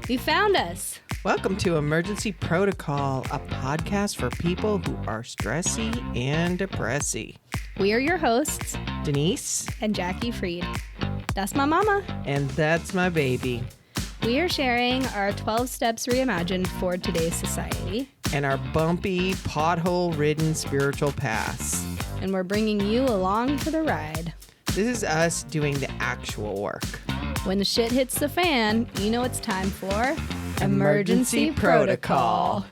You found us. Welcome to Emergency Protocol, a podcast for people who are stressy and depressy. We are your hosts, Denise and Jackie Freed. That's my mama. And that's my baby. We are sharing our 12 steps reimagined for today's society. And our bumpy, pothole-ridden spiritual paths. And we're bringing you along for the ride. This is us doing the actual work. When the shit hits the fan, you know it's time for Emergency Protocol.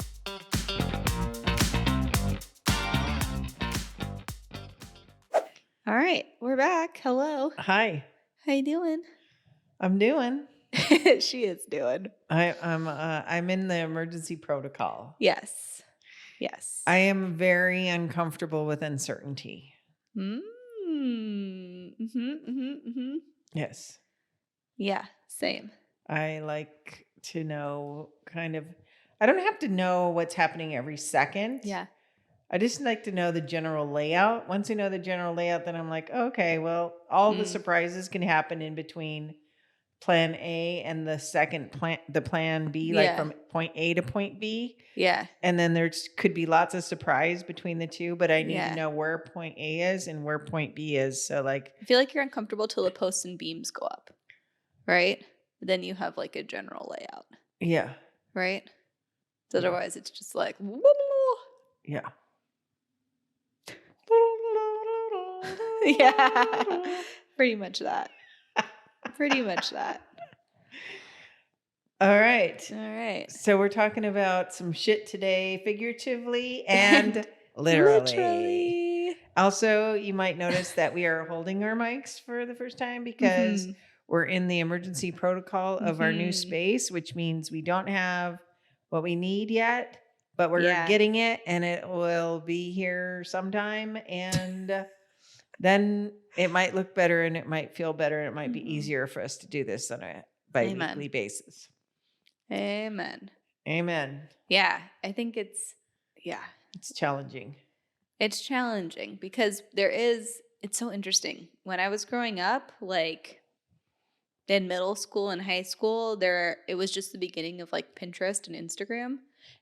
All right, we're back. Hello. Hi. How you doing? I'm doing. She is doing. I'm in the emergency protocol. Yes. I am very uncomfortable with uncertainty. Yes. Yeah, same. I like to know I don't have to know what's happening every second. Yeah. I just like to know the general layout. Once I know the general layout, then I'm like, okay, well, all the surprises can happen in between plan A and the plan B, like from point A to point B. Yeah. And then could be lots of surprise between the two, but I need to know where point A is and where point B is. So like, I feel like you're uncomfortable till the posts and beams go up, right? Then you have like a general layout. Yeah. Right? So otherwise it's just like, yeah. Yeah. Pretty much that. All right. So we're talking about some shit today, figuratively and literally. Also, you might notice that we are holding our mics for the first time because we're in the emergency protocol of our new space, which means we don't have what we need yet, but we're getting it and it will be here sometime. And then it might look better and it might feel better and it might be easier for us to do this on a bi-weekly basis. Amen. Yeah, I think it's challenging. It's challenging because it's so interesting. When I was growing up, like in middle school and high school, it was just the beginning of like Pinterest and Instagram.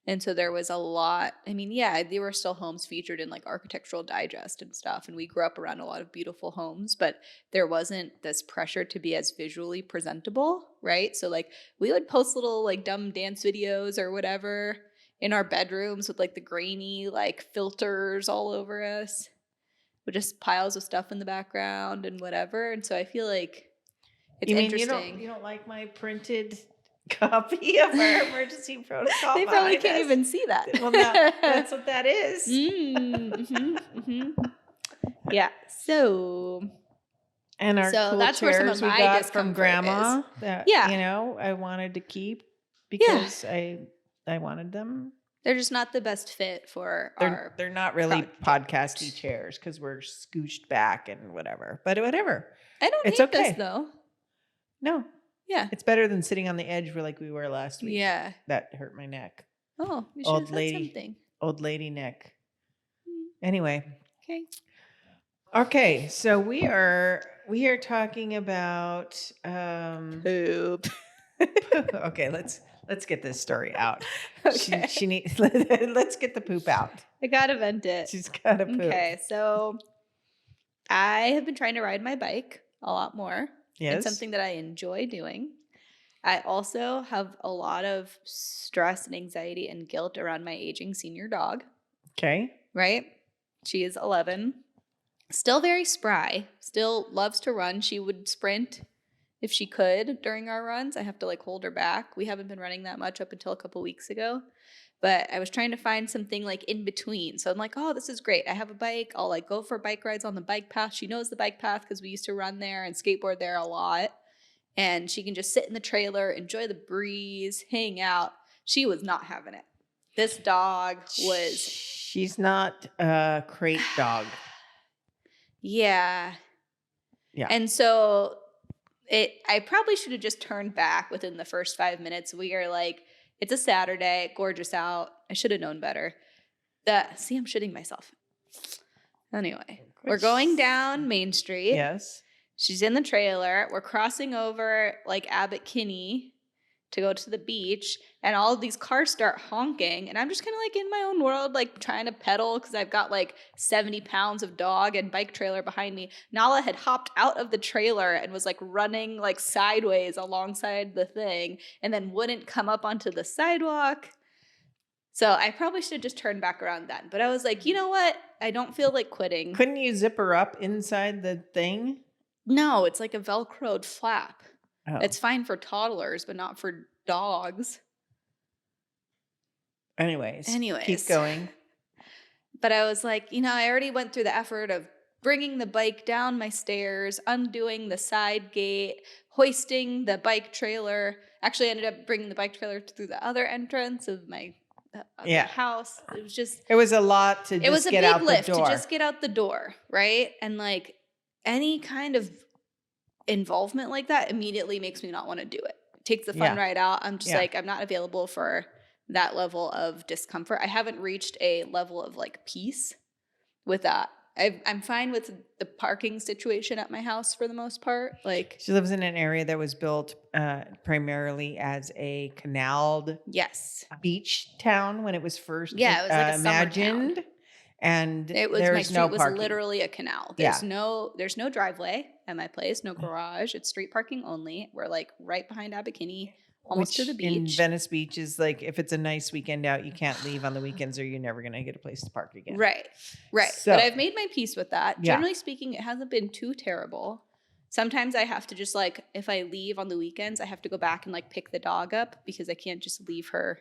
And so there was a lot. I mean, there were still homes featured in like Architectural Digest and stuff. And we grew up around a lot of beautiful homes, but there wasn't this pressure to be as visually presentable, right? So like we would post little like dumb dance videos or whatever in our bedrooms with like the grainy like filters all over us, with just piles of stuff in the background and whatever. And so I feel like it's interesting. You don't like my printed copy of our emergency protocol? They probably can't even see that. Well, that's what that is. Yeah. So. And our cool that's where some of chairs we my got discomfort from Grandma is. that I wanted to keep because I wanted them. They're just not the best fit for our. They're not really podcasty chairs because we're scooched back and whatever. But whatever. I don't hate this though. No. Yeah. It's better than sitting on the edge like we were last week. Yeah. That hurt my neck. Oh, we should have said something. Old lady neck. Anyway. Okay. So we are talking about poop. Okay, let's get this story out. Okay. She needs let's get the poop out. I gotta vent it. She's gotta poop. Okay, so I have been trying to ride my bike a lot more. Yes. It's something that I enjoy doing. I also have a lot of stress and anxiety and guilt around my aging senior dog. Okay. Right? She is 11. Still very spry. Still loves to run. She would sprint if she could during our runs. I have to like hold her back. We haven't been running that much up until a couple weeks ago. But I was trying to find something like in between. So I'm like, oh, this is great. I have a bike. I'll like go for bike rides on the bike path. She knows the bike path because we used to run there and skateboard there a lot. And she can just sit in the trailer, enjoy the breeze, hang out. She was not having it. This dog was... She's not a crate dog. Yeah. And so I probably should have just turned back within the first 5 minutes. We are like... It's a Saturday, gorgeous out. I should have known better. See, I'm shitting myself. Anyway, we're going down Main Street. Yes. She's in the trailer. We're crossing over like Abbott Kinney to go to the beach, and all of these cars start honking, and I'm just kind of like in my own world, like trying to pedal because I've got like 70 pounds of dog and bike trailer behind me. Nala had hopped out of the trailer and was like running like sideways alongside the thing and then wouldn't come up onto the sidewalk. So I probably should have just turned back around then. But I was like, you know what? I don't feel like quitting. Couldn't you zip her up inside the thing? No, it's like a Velcroed flap. Oh. It's fine for toddlers, but not for dogs. Anyways, keep going. But I was like, I already went through the effort of bringing the bike down my stairs, undoing the side gate, hoisting the bike trailer. Actually, I ended up bringing the bike trailer through the other entrance of my the house. It was a lot to it was a get big out lift the door. to just get out the door, right? And like any kind of involvement like that immediately makes me not want to do it. Takes the fun right out. I'm just like, I'm not available for that level of discomfort. I haven't reached a level of like peace with that. I'm fine with the parking situation at my house for the most part. Like, she lives in an area that was built primarily as a canaled beach town when it was first it was like a imagined. Town. And it was my street was literally a canal. There's no driveway at my place, no garage. It's street parking only. We're like right behind Abercrombie, almost to the beach. In Venice Beach is like, if it's a nice weekend out, you can't leave on the weekends or you're never going to get a place to park again. Right. So, but I've made my peace with that. Generally speaking, it hasn't been too terrible. Sometimes I have to just like, if I leave on the weekends, I have to go back and like pick the dog up because I can't just leave her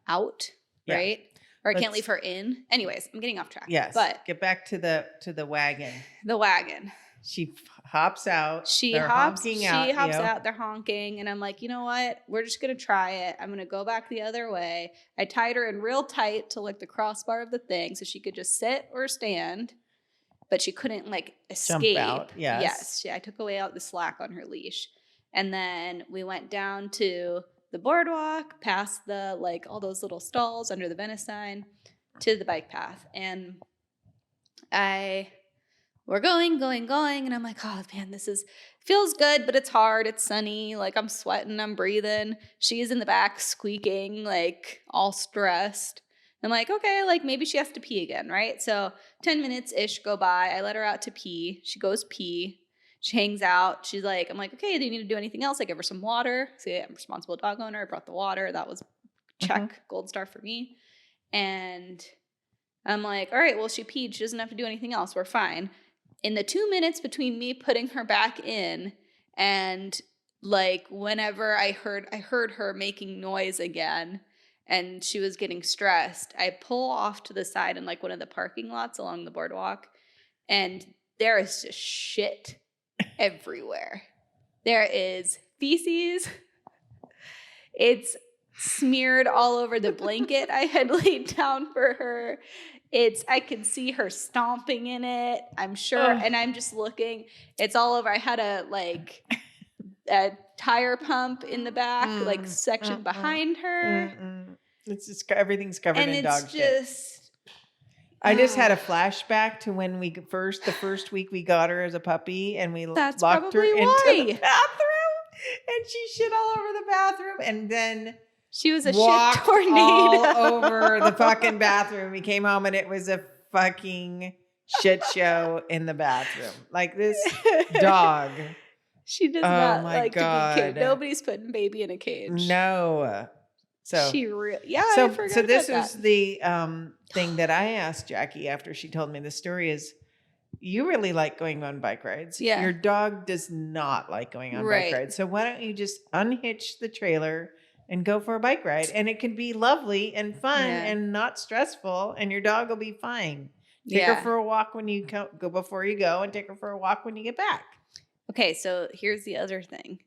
out. Right. Or I can't leave her in. Anyways, I'm getting off track. Yes. But get back to the wagon. The wagon. She hops out. She hops out. They're honking. And I'm like, you know what? We're just going to try it. I'm going to go back the other way. I tied her in real tight to like the crossbar of the thing so she could just sit or stand. But she couldn't like escape. Jump out. Yes. I took away out the slack on her leash. And then we went down to the boardwalk, past the like all those little stalls under the Venice sign to the bike path. And we're going, and I'm like, oh man, feels good, but it's hard. It's sunny. Like I'm sweating, I'm breathing. She's in the back squeaking, like all stressed. I'm like, okay, like maybe she has to pee again, right? So 10 minutes-ish go by. I let her out to pee. She goes pee. She hangs out. She's like, I'm like, okay, do you need to do anything else? I give her some water. See, I'm a responsible dog owner. I brought the water. That was check, gold star for me. And I'm like, all right, well, she peed. She doesn't have to do anything else. We're fine. In the 2 minutes between me putting her back in and like whenever I heard her making noise again and she was getting stressed, I pull off to the side in like one of the parking lots along the boardwalk, and there is just shit everywhere. There is feces. It's smeared all over the blanket I had laid down for her. I could see her stomping in it, I'm sure. And I'm just looking. It's all over. I had a tire pump in the back, like section behind her. It's just everything's covered in dog shit. I just had a flashback to when the first week we got her as a puppy, and we locked her into the bathroom, and she shit all over the bathroom, and then she was a shit tornado all over the fucking bathroom. We came home and it was a fucking shit show in the bathroom. Like this dog. She does not like to be caged. Nobody's putting baby in a cage. No. So she I forgot so this about was the thing that I asked Jackie after she told me the story is, you really like going on bike rides. Yeah. Your dog does not like going on bike rides. So why don't you just unhitch the trailer and go for a bike ride? And it can be lovely and fun and not stressful, and your dog will be fine. Take her for a walk when you go before you go, and take her for a walk when you get back. Okay, so here's the other thing.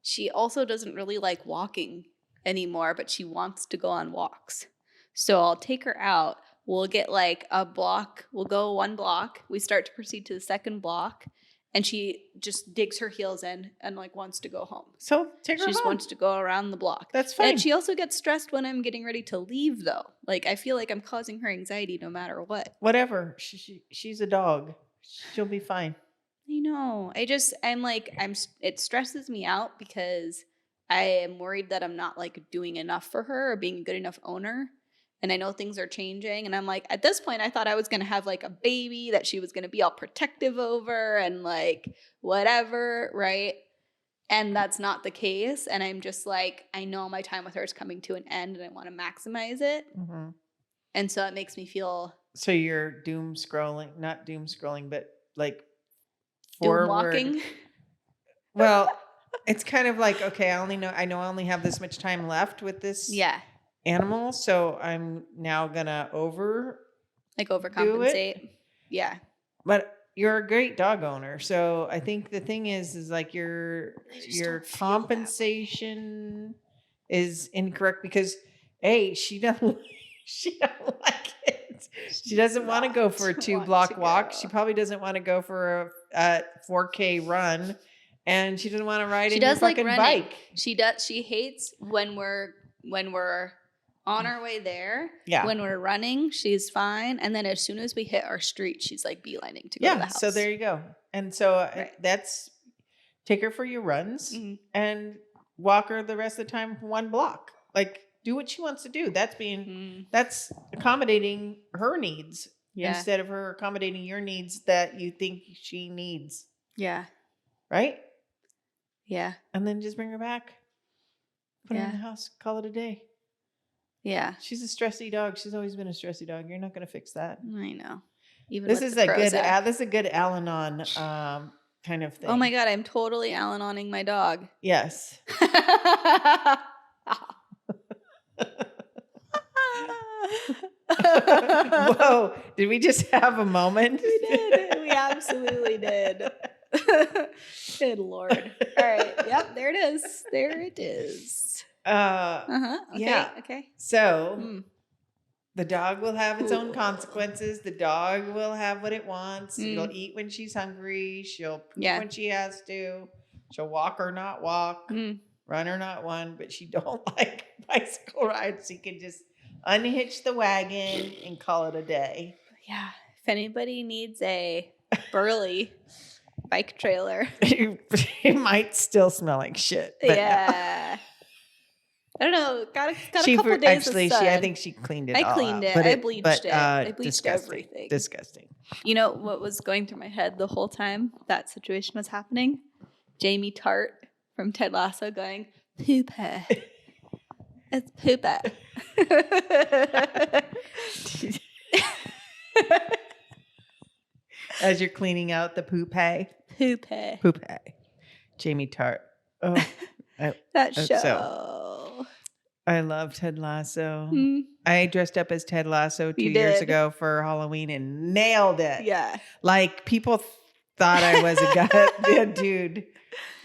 She also doesn't really like walking anymore, but she wants to go on walks. So I'll take her out. We'll get like a block. We'll go one block. We start to proceed to the second block. And she just digs her heels in and like wants to go home. So take her home. She just wants to go around the block. That's fine. And she also gets stressed when I'm getting ready to leave, though. Like I feel like I'm causing her anxiety no matter what. Whatever. She's a dog. She'll be fine. I know. It stresses me out because I am worried that I'm not like doing enough for her or being a good enough owner. And I know things are changing. And I'm like, at this point, I thought I was going to have like a baby that she was going to be all protective over and like whatever. Right. And that's not the case. And I'm just like, I know my time with her is coming to an end and I want to maximize it. Mm-hmm. And so it makes me feel So you're not doom scrolling, but like doom forward. walking. Well, it's kind of like, okay, I know I only have this much time left with this animal. So I'm now going to overcompensate. Yeah. But you're a great dog owner. So I think the thing is like your compensation is incorrect because she doesn't like it. She doesn't want to go for a 2-block walk. She probably doesn't want to go for a 4K run, and she doesn't want to ride in your fucking bike. She does. She hates when we're on our way there. Yeah. When we're running, she's fine. And then as soon as we hit our street, she's like beelining to go to the house. So there you go. And so that's take her for your runs and walk her the rest of the time 1 block. Like do what she wants to do. That's accommodating her needs instead of her accommodating your needs that you think she needs. Yeah. Right? Yeah. And then just bring her back. Put her in the house. Call it a day. Yeah. She's a stressy dog. She's always been a stressy dog. You're not going to fix that. I know. Even this is a good al-anon kind of thing. Oh my God, I'm totally al-anoning my dog. Yes. Whoa. Did we just have a moment? We did. We absolutely did. Good Lord. All right. Yep. There it is. There it is. Okay. Yeah. Okay. So the dog will have its own consequences. The dog will have what it wants. It'll eat when she's hungry. She'll poop when she has to. She'll walk or not walk, run or not run, but she don't like bicycle rides. She can just unhitch the wagon and call it a day. Yeah. If anybody needs a burly bike trailer, it might still smell like shit. But yeah. I don't know. Got a couple days of sun. I think she cleaned it. I cleaned it. I bleached it. I bleached everything. Disgusting. You know what was going through my head the whole time that situation was happening? Jamie Tart from Ted Lasso going, Poopeh. It's Poopeh. As you're cleaning out the Poopeh. Poopeh. Jamie Tart. Oh, that show. So, I love Ted Lasso. I dressed up as Ted Lasso 2 years ago for Halloween and nailed it. Yeah. Like people thought I was a dude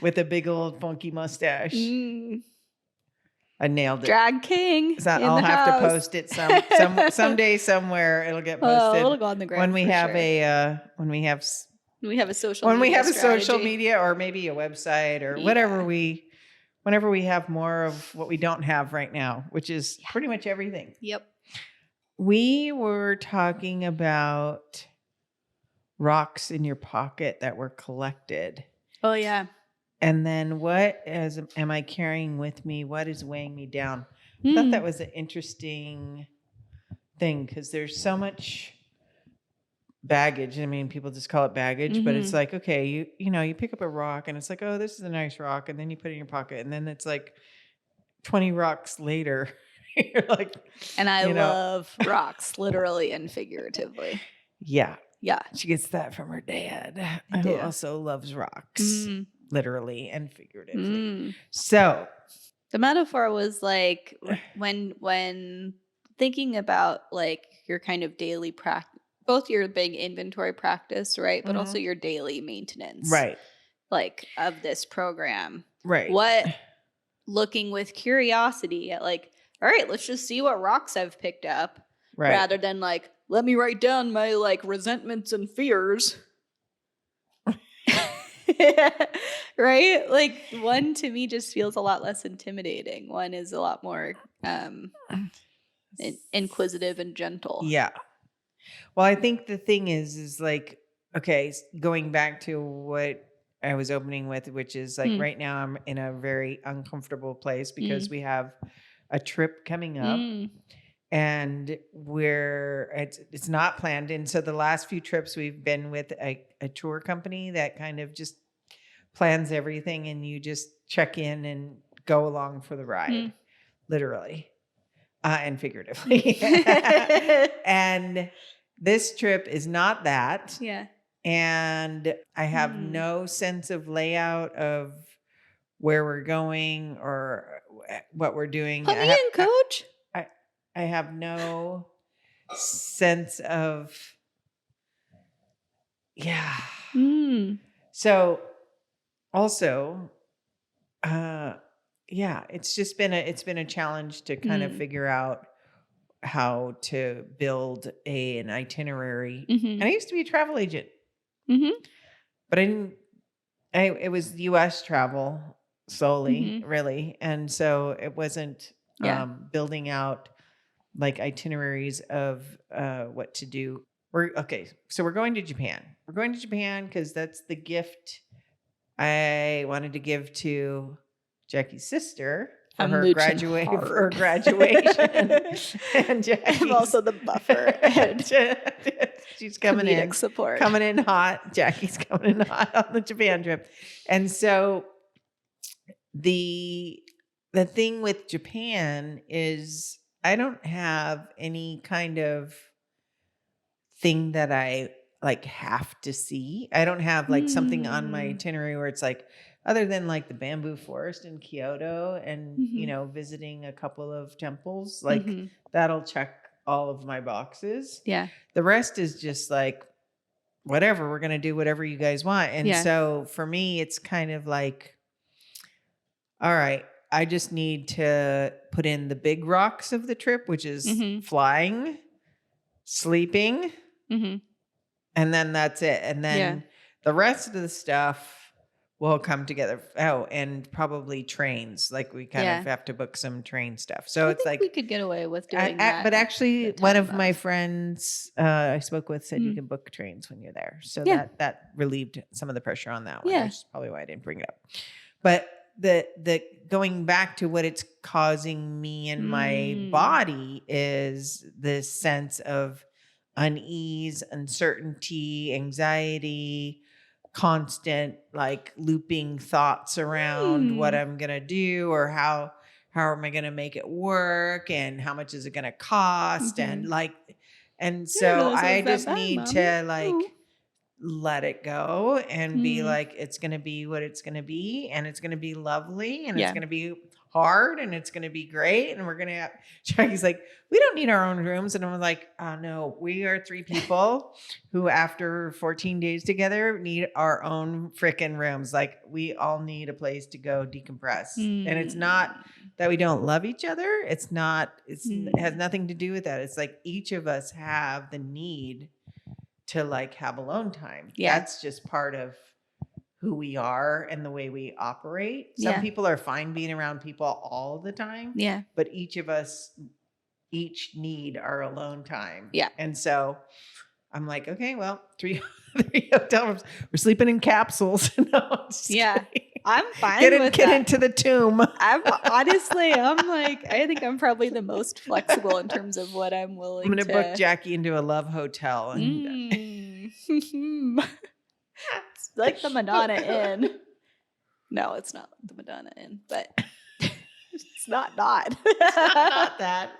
with a big old funky mustache. I nailed it. Drag king. So I'll have to post it someday somewhere. It'll get posted. It'll go on the ground when we have when we have a social media or maybe a website or whatever whenever we have more of what we don't have right now, which is pretty much everything. Yep. We were talking about rocks in your pocket that were collected. Oh yeah. And then am I carrying with me? What is weighing me down? I thought that was an interesting thing because there's so much baggage. I mean, people just call it baggage, but it's like, okay, you pick up a rock and it's like, oh, this is a nice rock. And then you put it in your pocket and then it's like 20 rocks later. You're like, and I love rocks, literally and figuratively. Yeah. Yeah. She gets that from her dad, who also loves rocks. Literally and figuratively. So the metaphor was like when thinking about like your kind of daily practice, both your big inventory practice, right? But also your daily maintenance. Right. Like of this program. Right. What looking with curiosity at like, all right, let's just see what rocks I've picked up. Right. Rather than like, let me write down my like resentments and fears. Right? Like one to me just feels a lot less intimidating. One is a lot more inquisitive and gentle. Yeah. Well, I think the thing is like, okay, going back to what I was opening with, which is like right now I'm in a very uncomfortable place because we have a trip coming up and it's not planned. And so the last few trips we've been with a tour company that kind of just plans everything and you just check in and go along for the ride, literally and figuratively. And this trip is not that. Yeah. And I have no sense of layout of where we're going or what we're doing. Put me in, coach. I have no sense of, yeah. So also, yeah, it's been a challenge to kind of figure out how to build an itinerary. And I used to be a travel agent, but it was US travel solely, really. And so it wasn't building out like itineraries of what to do. So we're going to Japan. We're going to Japan because that's the gift I wanted to give to Jackie's sister for her graduation. And I'm also the buffer. She's coming in support. Coming in hot. Jackie's coming in hot on the Japan trip. And so the thing with Japan is I don't have any kind of thing that I like have to see. I don't have like something on my itinerary where it's like, other than like the bamboo forest in Kyoto and, you know, visiting a couple of temples, like that'll check all of my boxes. Yeah. The rest is just like, whatever, we're going to do whatever you guys want. And so for me, it's kind of like, all right, I just need to put in the big rocks of the trip, which is flying, sleeping, and then that's it. And then the rest of the stuff will come together. Oh, and probably trains. Like we kind of have to book some train stuff. So it's like we could get away with doing that. But actually, one of my friends I spoke with said you can book trains when you're there. So that relieved some of the pressure on that one, which is probably why I didn't bring it up. But the going back to what it's causing me in my body is this sense of unease, uncertainty, anxiety, constant like looping thoughts around what I'm going to do or how am I going to make it work and how much is it going to cost and like, and so I just need to like let it go and be like, it's going to be what it's going to be and it's going to be lovely and it's going to be hard and it's going to be great. And we're going to have, Jackie's like, we don't need our own rooms. And I'm like, oh no, we are 3 people who after 14 days together need our own freaking rooms. Like we all need a place to go decompress. And it's not that we don't love each other. It has nothing to do with that. It's like each of us have the need to like have alone time. Yeah. That's just part of who we are and the way we operate. Some people are fine being around people all the time. Yeah. But each of us each need our alone time. Yeah. And so I'm like, okay, well, 3 hotel rooms. We're sleeping in capsules. No, kidding. I'm fine with get into the tomb. I'm like, I think I'm probably the most flexible in terms of what I'm willing to. I'm going to book Jackie into a love hotel. And it's like the Madonna Inn. No, it's not like the Madonna Inn, but it's not. It's not that.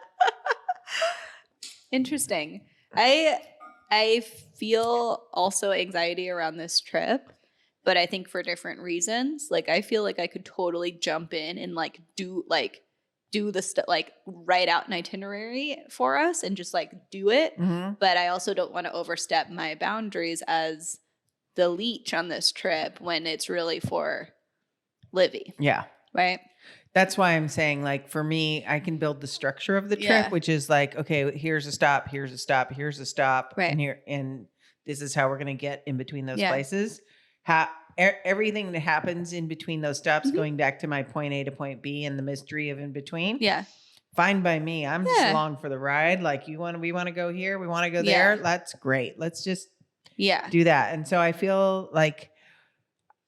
Interesting. I feel also anxiety around this trip, but I think for different reasons. Like I feel like I could totally jump in and like do the stuff, like write out an itinerary for us and just like do it. But I also don't want to overstep my boundaries as the leech on this trip when it's really for Livy. Yeah. Right. That's why I'm saying, like, for me, I can build the structure of the trip, which is like, okay, here's a stop, here's a stop, here's a stop. Right. And this is how we're going to get in between those places. Everything that happens in between those stops, going back to my point A to point B and the mystery of in between. Yeah. Fine by me. I'm just along for the ride. Like we want to go here. We want to go there. That's great. Let's just do that. And so I feel like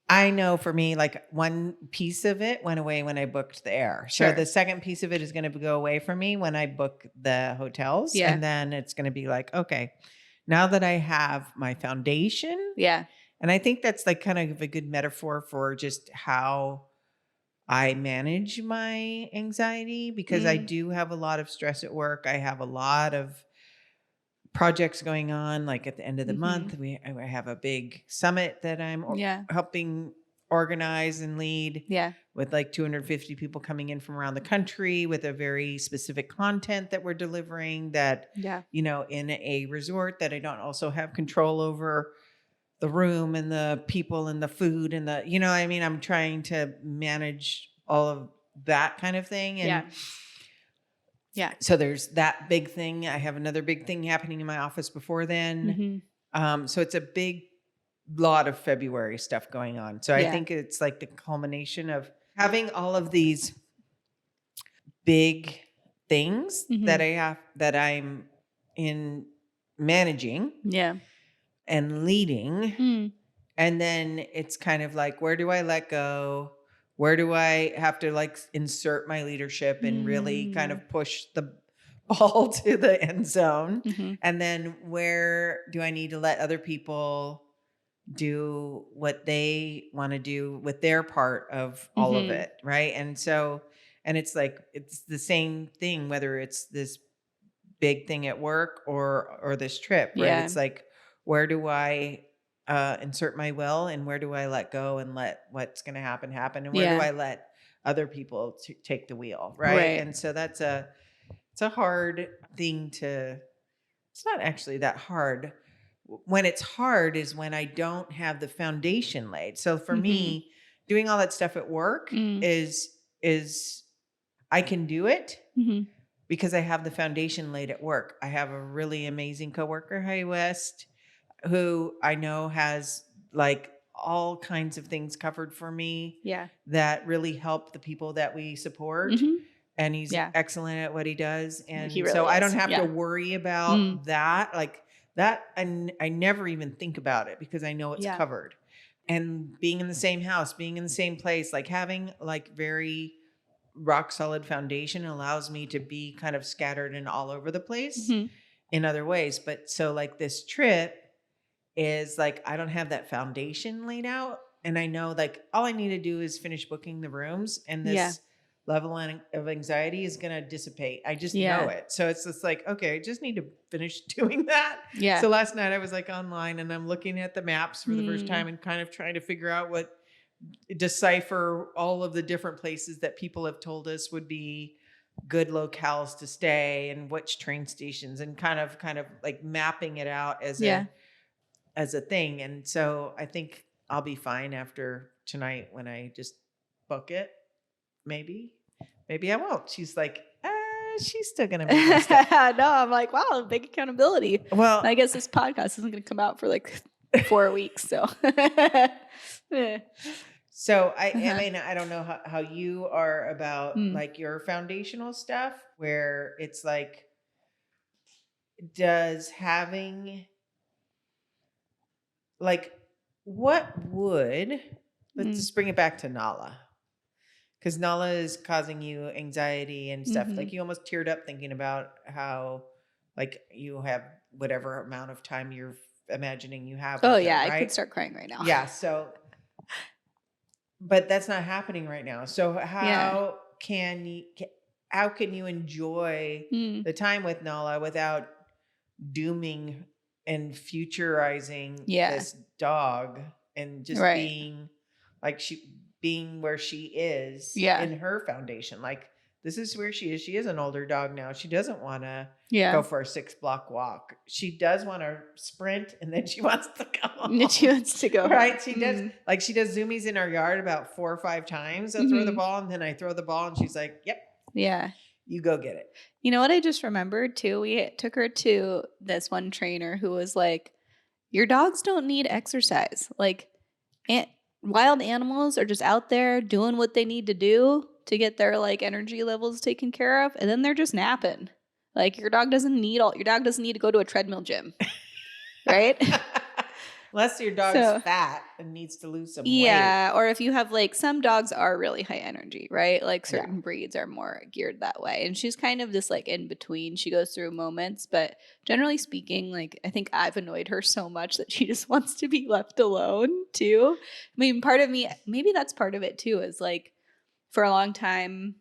I know for me, like one piece of it went away when I booked the air. So Sure. the second piece of it is going to go away from me when I book the hotels. Yeah. And then it's going to be like, okay, now that I have my foundation, Yeah. and I think that's like kind of a good metaphor for just how I manage my anxiety, because I do have a lot of stress at work. I have a lot of projects going on. Like at the end of the month, I have a big summit that I'm Yeah. helping organize and lead, Yeah. with like 250 people coming in from around the country with a very specific content that we're delivering, that, Yeah. in a resort that I don't also have control over the room and the people and the food and I'm trying to manage all of that kind of thing. And Yeah. Yeah. so there's that big thing. I have another big thing happening in my office before then. So it's a big lot of February stuff going on. So I Yeah. think it's like the culmination of having all of these big things that I'm in managing Yeah. and leading. And then it's kind of like, where do I let go? Where do I have to like insert my leadership and really kind of push the ball to the end zone? And then where do I need to let other people do what they want to do with their part of all of it? Right. And so, and it's like, it's the same thing, whether it's this big thing at work or this trip, right? Yeah. It's like, where do I insert my will, and where do I let go and let what's going to happen, and where do Yeah. I let other people take the wheel, right? Right. And so it's a hard thing to. It's not actually that hard. When it's hard is when I don't have the foundation laid. So for me, doing all that stuff at work is I can do it because I have the foundation laid at work. I have a really amazing coworker, Hi West, who I know has like all kinds of things covered for me Yeah. that really help the people that we support. And he's Yeah. excellent at what he does. He And really so I don't is. have to Yeah. worry about that. Like that, I never even think about it because I know it's Yeah. covered. And being in the same house, being in the same place, like having like very rock solid foundation allows me to be kind of scattered and all over the place in other ways. But so like this trip is like, I don't have that foundation laid out. And I know like all I need to do is finish booking the rooms, and Yeah. this level of anxiety is going to dissipate. I just know Yeah. it. So it's just like, okay, I just need to finish doing that. Yeah. So last night I was like online and I'm looking at the maps for the first time and kind of trying to figure out decipher all of the different places that people have told us would be good locales to stay and which train stations, and kind of like mapping it out as a thing. And so I think I'll be fine after tonight when I just book it. Maybe I won't. She's like, she's still gonna be messed up. No, I'm like, wow, big accountability. Well, And I guess this podcast isn't going to come out for like 4 weeks. So, so I mean, I don't know how you are about like your foundational stuff, where it's like, does having like, what would, let's just bring it back to Nala. Because Nala is causing you anxiety and stuff. Like you almost teared up thinking about how like you have whatever amount of time you're imagining you have. oh with yeah, her, right? I could start crying right now. Yeah. So, but that's not happening right now. So how can you enjoy the time with Nala without dooming and futurizing this dog and just being like being where she is in her foundation? Like, this is where she is. She is an older dog now. She doesn't want to go for a 6-block walk. She does want to sprint, and then she wants to go home. She wants to go right. She does, like, she does zoomies in our yard about 4 or 5 times. I throw the ball, and then I throw the ball, and she's like, yep. Yeah. You go get it. You know what I just remembered too? We took her to this one trainer who was like, your dogs don't need exercise. Like, wild animals are just out there doing what they need to do to get their like energy levels taken care of, and then they're just napping. Like, your dog doesn't need to go to a treadmill gym. Right? Unless your dog's fat and needs to lose some weight. Yeah, or if you have like some dogs are really high energy, right? Like certain breeds are more geared that way. And she's kind of this like in between. She goes through moments, but generally speaking, like I think I've annoyed her so much that she just wants to be left alone too. I mean, part of me, maybe that's part of it too, is like for a long time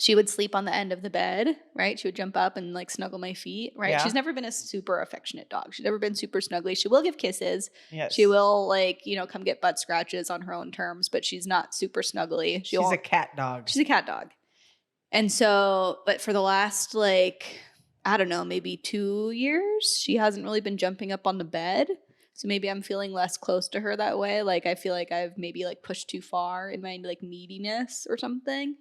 she would sleep on the end of the bed, right? She would jump up and like snuggle my feet, right? Yeah. She's never been a super affectionate dog. She's never been super snuggly. She will give kisses. Yes. She will like, come get butt scratches on her own terms, but she's not super snuggly. She's a cat dog. She's a cat dog. And so, but for the last like, I don't know, maybe 2 years, she hasn't really been jumping up on the bed. So maybe I'm feeling less close to her that way. Like I feel like I've maybe like pushed too far in my like neediness or something.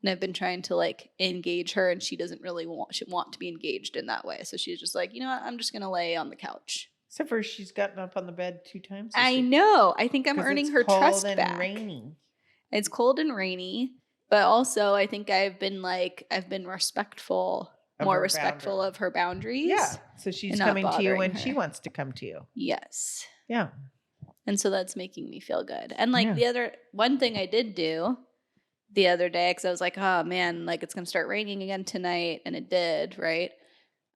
And I've been trying to like engage her, and she doesn't really want to be engaged in that way. So she's just like, you know what? I'm just gonna lay on the couch. Except for she's gotten up on the bed 2 times. I know. I think I'm earning her trust back. It's cold and rainy. It's cold and rainy, but also I think I've been respectful, more respectful of her boundaries. Yeah. So she's coming to you when she wants to come to you. Yes. Yeah. And so that's making me feel good. And like the other one thing I did do the other day, because I was like, oh man, like it's gonna start raining again tonight, and it did, right?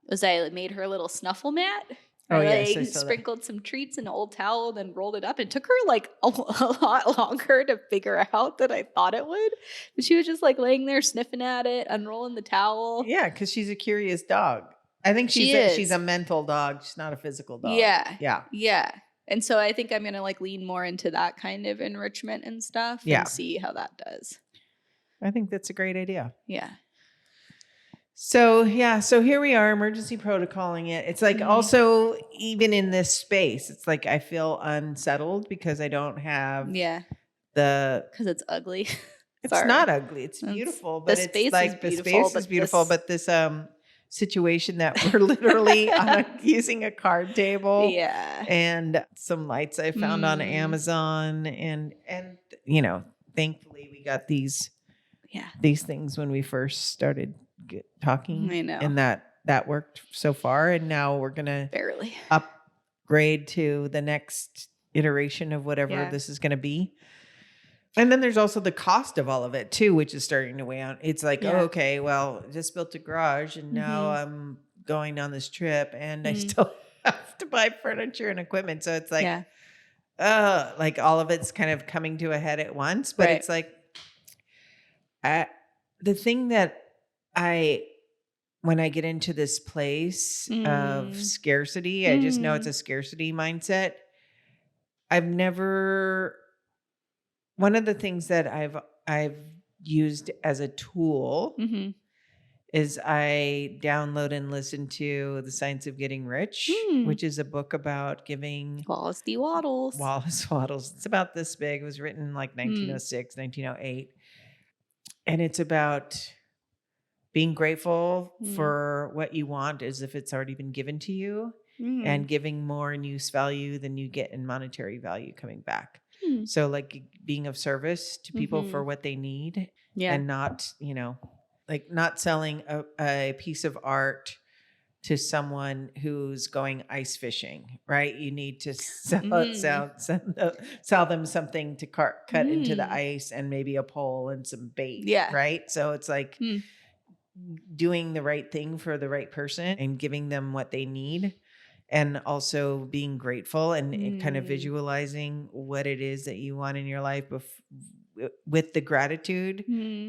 Was I made her a little snuffle mat. I sprinkled some treats in an old towel, then rolled it up. It took her like a lot longer to figure out than I thought it would. But she was just like laying there sniffing at it, unrolling the towel. Yeah, because she's a curious dog. I think she's a mental dog. She's not a physical dog. Yeah. Yeah. Yeah. And so I think I'm gonna like lean more into that kind of enrichment and stuff and see how that does. I think that's a great idea. Yeah. So here we are, emergency protocoling it. It's like also even in this space, it's like I feel unsettled because I don't have because it's ugly. It's not ugly. It's beautiful, but it's like the space is beautiful, but this situation that we're literally using a card table and some lights I found on Amazon and thankfully we got these things when we first started talking. I know. And that worked so far. And now we're going to barely upgrade to the next iteration of whatever this is going to be. And then there's also the cost of all of it too, which is starting to weigh on. It's like, oh, okay, well, just built a garage and now I'm going on this trip and I still have to buy furniture and equipment. So it's like, like all of it's kind of coming to a head at once. But it's like, the thing that when I get into this place of scarcity, I just know it's a scarcity mindset. One of the things that I've used as a tool is I download and listen to The Science of Getting Rich, which is a book about giving. Wallace D. Wattles. Wallace Wattles. It's about this big. It was written in like 1906, 1908. And it's about being grateful for what you want as if it's already been given to you and giving more in use value than you get in monetary value coming back. So like being of service to people for what they need and not, like not selling a piece of art to someone who's going ice fishing, right? You need to sell them something to cut into the ice and maybe a pole and some bait, right? So it's like doing the right thing for the right person and giving them what they need. And also being grateful and kind of visualizing what it is that you want in your life with the gratitude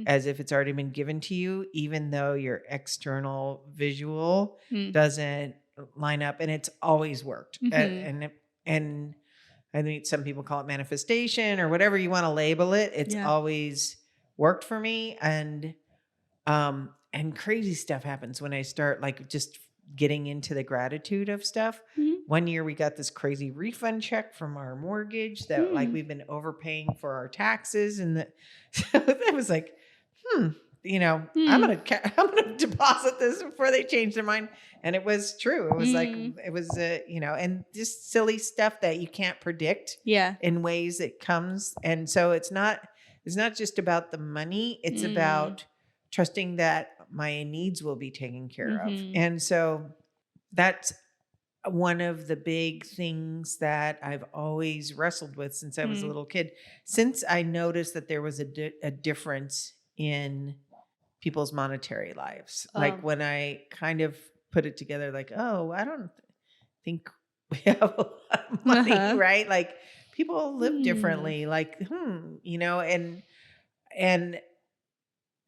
as if it's already been given to you, even though your external visual doesn't line up. And it's always worked. And I think some people call it manifestation or whatever you want to label it. It's always worked for me. And crazy stuff happens when I start like just getting into the gratitude of stuff. One year we got this crazy refund check from our mortgage that like we've been overpaying for our taxes. And so that was like, I'm going to deposit this before they change their mind. And it was true. It was like, it was, and just silly stuff that you can't predict in ways it comes. And so it's not just about the money. It's about trusting that my needs will be taken care of. And so that's one of the big things that I've always wrestled with since I was a little kid, since I noticed that there was a difference in people's monetary lives. Like when I kind of put it together, like, oh, I don't think we have a lot of money, right? Like people live differently, like, and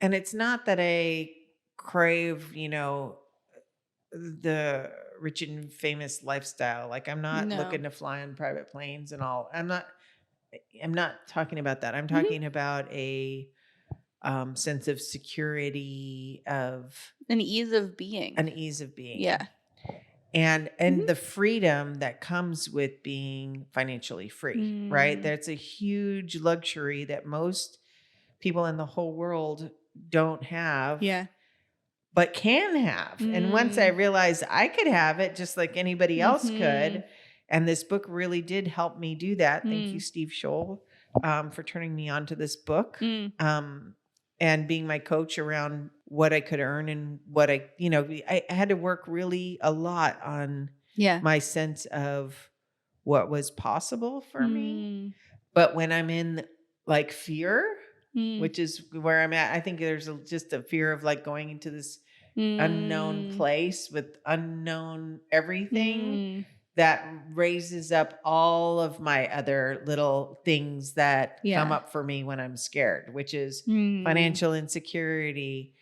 it's not that I crave, the rich and famous lifestyle. Like I'm not looking to fly on private planes and all. I'm not talking about that. I'm talking about a sense of security, of an ease of being. Yeah. And the freedom that comes with being financially free, right? That's a huge luxury that most people in the whole world don't have. Yeah. But can have. And once I realized I could have it just like anybody else could, and this book really did help me do that. Thank you, Steve Scholl, for turning me on to this book, and being my coach around what I could earn and what I had to work really a lot on my sense of what was possible for me. But when I'm in like fear, which is where I'm at, I think there's just a fear of like going into this unknown place with unknown everything that raises up all of my other little things that come up for me when I'm scared, which is financial insecurity.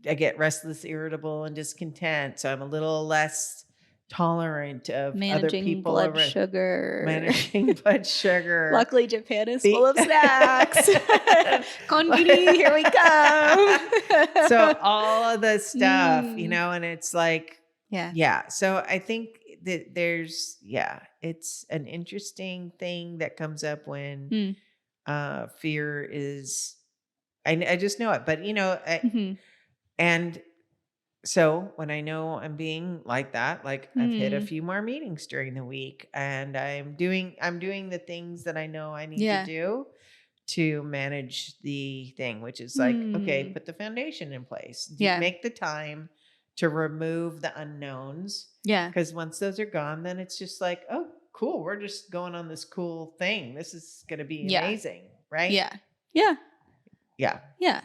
I get restless, irritable, and discontent. So I'm a little less tolerant of other people. Managing blood sugar. Luckily, Japan is full of snacks. Konbini, here we come. So all of the stuff, and it's like, yeah. So I think that there's, it's an interesting thing that comes up when fear is, I just know it, but and so when I know I'm being like that, like I've hit a few more meetings during the week, and I'm doing the things that I know I need to do to manage the thing, which is like, okay, put the foundation in place. Make the time to remove the unknowns. Yeah. Because once those are gone, then it's just like, oh, cool. We're just going on this cool thing. This is going to be amazing. Right? Yeah. Yeah. Yeah. Yeah.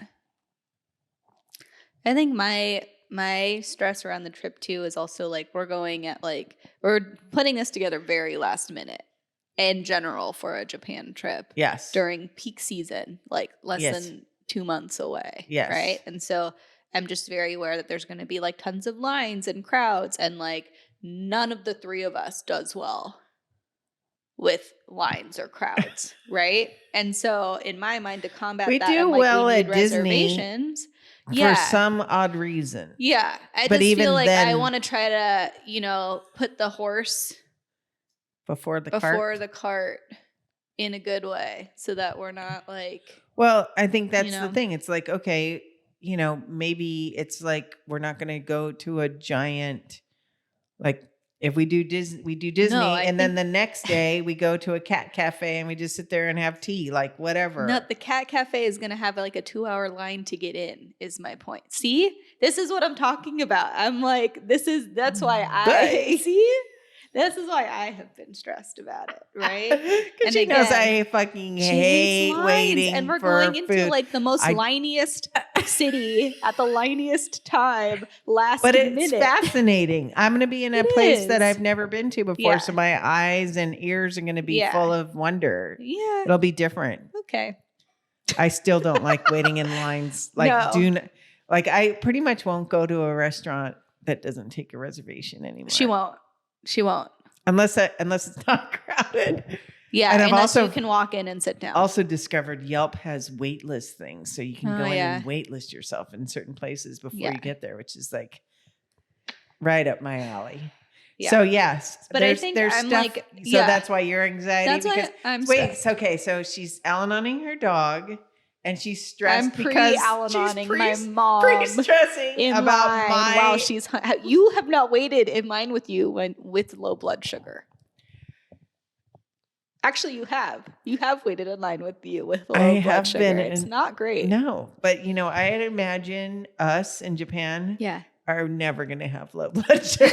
I think my stress around the trip too is also like we're putting this together very last minute in general for a Japan trip. Yes. During peak season, like less than 2 months away. Yes. Right. And so I'm just very aware that there's going to be like tons of lines and crowds, and like none of the three of us does well with lines or crowds. Right. And so in my mind, to combat we that, do like, well we need at Disney reservations. For some odd reason. Yeah. I but just even feel like then, I want to try to, put the horse before the cart in a good way, so that we're not like. Well, I think that's the thing. It's like, okay, maybe it's like we're not going to go to a giant, like if we do Disney, and then the next day we go to a cat cafe and we just sit there and have tea, like whatever. No, the cat cafe is going to have like a 2-hour line to get in, is my point. See, this is what I'm talking about. I'm like, that's why this is why I have been stressed about it, right? Because she knows I fucking hate waiting, and we're for going into like the most liniest city at the liniest time last minute. But it's fascinating. I'm going to be in a place that I've never been to before, so my eyes and ears are going to be full of wonder. Yeah, it'll be different. Okay. I still don't like waiting in lines. Like I pretty much won't go to a restaurant that doesn't take a reservation anymore. She won't. Unless it's not crowded. Yeah, and unless you can walk in and sit down. Also discovered Yelp has waitlist things, so you can go in and waitlist yourself in certain places before you get there, which is like right up my alley. Yeah. So yes, but I think there's I'm stuff, like, so that's why your anxiety. That's because why I'm stressed. Okay, so she's al-anoning her dog. And she's stressed I'm because al-anoning my mom. Pre-stressing about line while she's. You have not waited in line with you with low blood sugar. Actually, you have. You have waited in line with you with low blood sugar. It's not great. No, but I'd imagine us in Japan. Yeah. Are never going to have low blood sugar.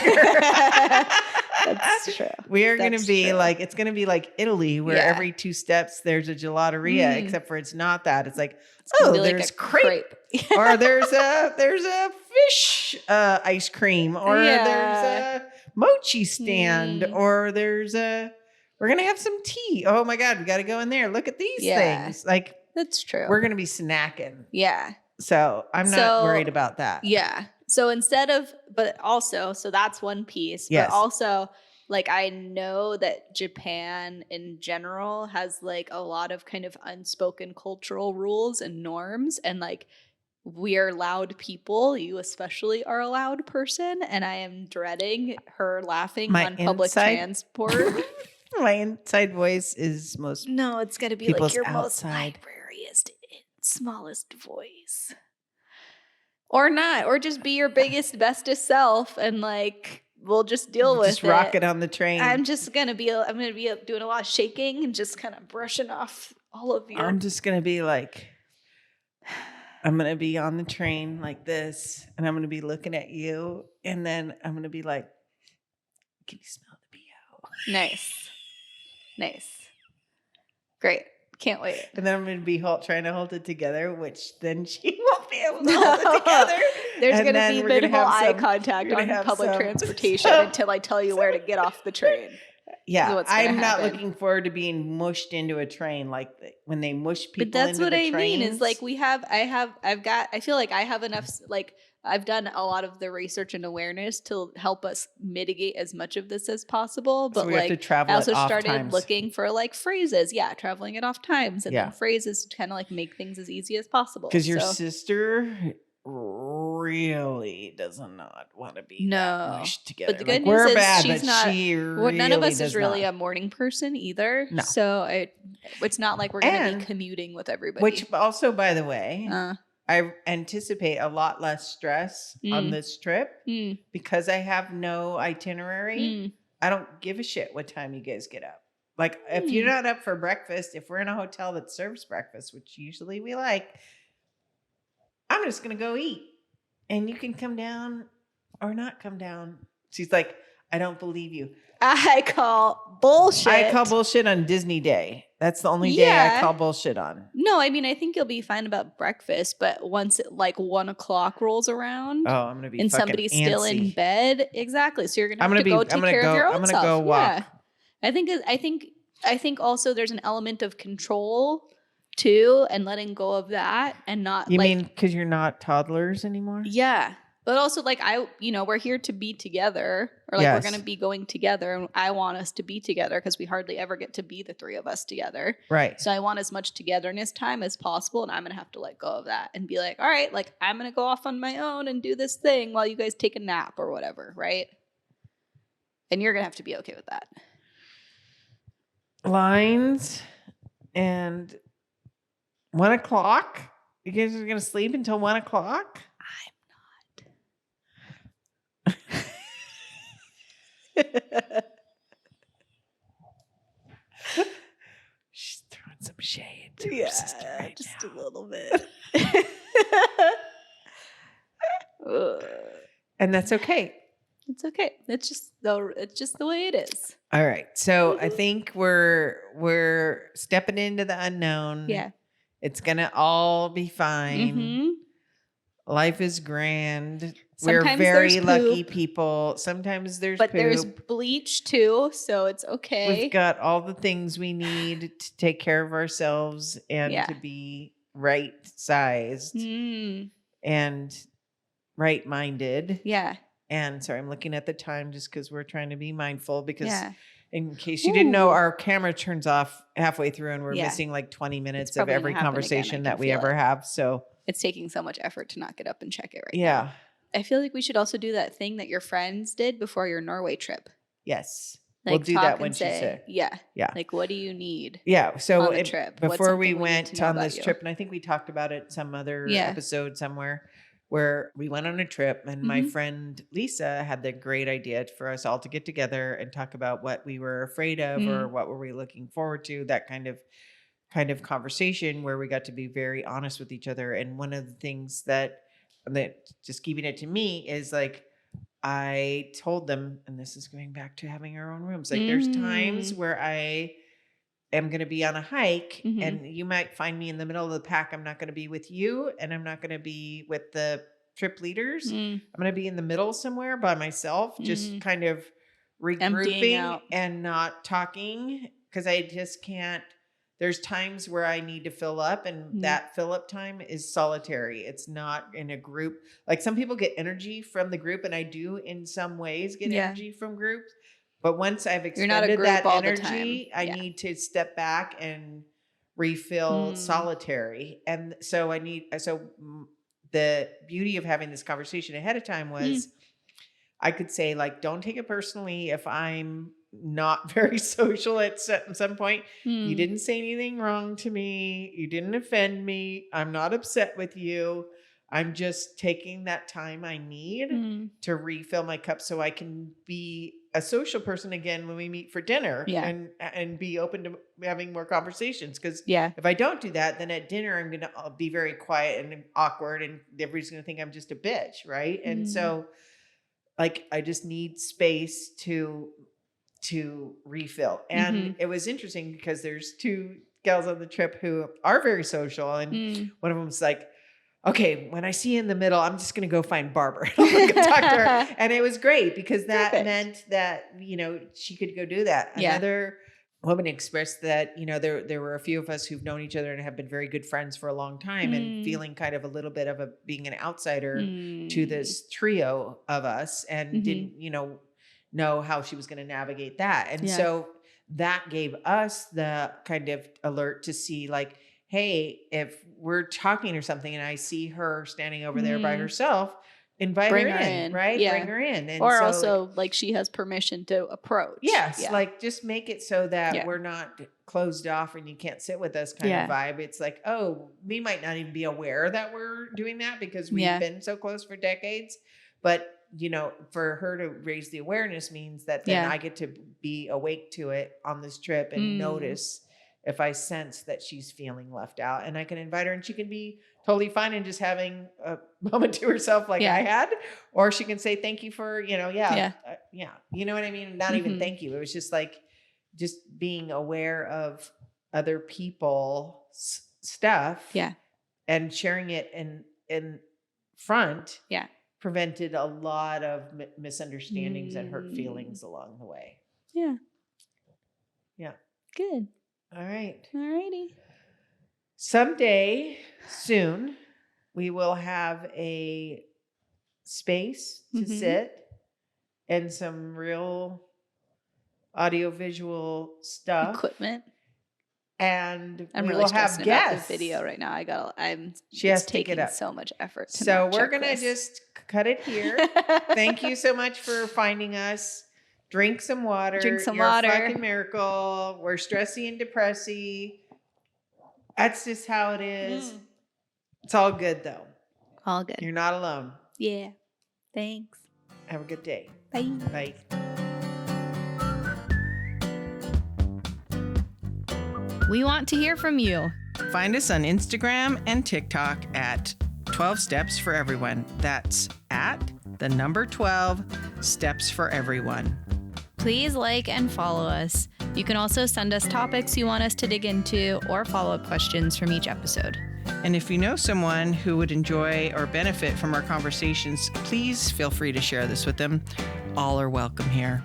That's true. We are going to That's be true. like, it's going to be like Italy, where Yeah. every 2 steps there's a gelateria, except for it's not that. It's like, It's gonna oh, be like there's a crepe. Or there's a fish ice cream, or there's a mochi stand, or we're going to have some tea. Oh my God, we got to go in there. Look at these things. Like, that's true. we're going to be snacking. Yeah. So I'm not worried about that. Yeah. So instead of, but also, so that's one piece. Yes. But also, like, I know that Japan in general has like a lot of kind of unspoken cultural rules and norms. And like, we are loud people. You especially are a loud person. And I am dreading her laughing on public transport. My inside voice is most. No, it's going to be like your most outside. librariest, smallest voice. Or not, or just be your biggest, bestest self, and like we'll just deal with it. Just rock it on the train. I'm gonna be doing a lot of shaking and just kind of brushing off all of your. I'm just gonna be like, I'm gonna be on the train like this, and I'm gonna be looking at you, and then I'm gonna be like, can you smell the BO? Nice, great. Can't wait. And then I'm going to be trying to hold it together, which then she won't be able to hold it together. There's going to be minimal eye contact on public transportation until I tell you where to get off the train. Yeah, I'm not looking forward to being mushed into a train like when they mush people into the trains. But that's what I mean is like I feel like I have enough, like I've done a lot of the research and awareness to help us mitigate as much of this as possible. But so we have to travel I also started looking for like phrases. Yeah, traveling it off times and then phrases to kind of like make things as easy as possible. Because your sister really does not want to be that mushed together. But the good news is she's not. None of us is really a morning person either. No. So it's not like we're going to be commuting with everybody. Which also, by the way, I anticipate a lot less stress on this trip because I have no itinerary. I don't give a shit what time you guys get up. Like if you're not up for breakfast, if we're in a hotel that serves breakfast, which usually we like, I'm just going to go eat and you can come down or not come down. She's like, I don't believe you. I call bullshit. I call bullshit on Disney Day. That's the only day I call bullshit on. No, I mean, I think you'll be fine about breakfast, but once it like 1 o'clock rolls around, I'm gonna be and somebody's antsy. Still in bed, exactly. So you're gonna have to go take care of your own self. I'm gonna go walk. Yeah. I think also there's an element of control too, and letting go of that, and not. You mean because you're not toddlers anymore? Yeah. But also, like, we're here to be together, or like we're going to be going together, and I want us to be together because we hardly ever get to be the three of us together. Right. So I want as much togetherness time as possible, and I'm going to have to let go of that and be like, all right, like I'm going to go off on my own and do this thing while you guys take a nap or whatever, right? And you're going to have to be okay with that. Lines and 1 o'clock? You guys are going to sleep until 1 o'clock? She's throwing some shade to her sister right just now. A little bit. And that's okay. It's okay. It's just the way it is. All right. So I think we're stepping into the unknown. Yeah. It's gonna all be fine. Mm-hmm. Life is grand. Sometimes we're very lucky people. Sometimes there's but poop. There's bleach too, so it's okay. We've got all the things we need to take care of ourselves and to be right sized and right minded. Yeah. And sorry, I'm looking at the time just because we're trying to be mindful because in case you didn't know, our camera turns off halfway through and we're missing like 20 minutes of every conversation that we ever have. So it's taking so much effort to not get up and check it now. Yeah. I feel like we should also do that thing that your friends did before your Norway trip. Yes. Like we'll do that when she's sick. Yeah. Yeah. Like, what do you need? Yeah. So on the trip? Before we went on this trip, and I think we talked about it some other episode somewhere, where we went on a trip and my friend Lisa had the great idea for us all to get together and talk about what we were afraid of or what were we looking forward to, that kind of conversation where we got to be very honest with each other. And one of the things that just keeping it to me is like, I told them, and this is going back to having our own rooms. Like there's times where I am going to be on a hike and you might find me in the middle of the pack. I'm not going to be with you and I'm not going to be with the trip leaders. I'm going to be in the middle somewhere by myself, just kind of Emptying regrouping out. and not talking because I just can't. There's times where I need to fill up and that fill up time is solitary. It's not in a group. Like some people get energy from the group and I do in some ways get energy from groups. But once I've expended that energy, I need to step back and refill solitary. And so the beauty of having this conversation ahead of time was I could say like, don't take it personally if I'm not very social at some point. You didn't say anything wrong to me. You didn't offend me. I'm not upset with you. I'm just taking that time I need to refill my cup so I can be a social person again when we meet for dinner and be open to having more conversations. Because if I don't do that, then at dinner, I'm going to be very quiet and awkward and everybody's going to think I'm just a bitch. Right. And so like, I just need space to refill. And it was interesting because there's two gals on the trip who are very social. And one of them's like, okay, when I see you in the middle, I'm just going to go find Barbara. I'm going to go talk to her. And it was great because that meant that, she could go do that. Another woman expressed that, there were a few of us who've known each other and have been very good friends for a long time and feeling kind of a little bit of being an outsider to this trio of us and didn't, know how she was going to navigate that. And so that gave us the kind of alert to see like, hey, if we're talking or something and I see her standing over there by herself, bring her in, right? Yeah. Bring her in. And or so, also like she has permission to approach. Yes. Yeah. Like just make it so that we're not closed off and you can't sit with us kind of vibe. It's like, oh, we might not even be aware that we're doing that because we've been so close for decades. But, for her to raise the awareness means that then I get to be awake to it on this trip and notice if I sense that she's feeling left out and I can invite her and she can be totally fine and just having a moment to herself like I had, or she can say, thank you for, you know what I mean? Not even thank you. It was just like, just being aware of other people's stuff and sharing it in front prevented a lot of misunderstandings and hurt feelings along the way. Yeah. Yeah. Good. All right. All righty. Someday soon, we will have a space to sit and some real audiovisual stuff. Equipment. And I'm we really will have guests. The video right now. She has to taking take it up. So much effort. So we're going to just cut it here. Thank you so much for finding us. Drink some water. You're a fucking miracle. We're stressy and depressy. That's just how it is. It's all good though. All good. You're not alone. Yeah. Thanks. Have a good day. Bye. Bye. We want to hear from you. Find us on Instagram and TikTok at 12 Steps for Everyone. That's at the number 12 Steps for Everyone. Please like and follow us. You can also send us topics you want us to dig into or follow-up questions from each episode. And if you know someone who would enjoy or benefit from our conversations, please feel free to share this with them. All are welcome here.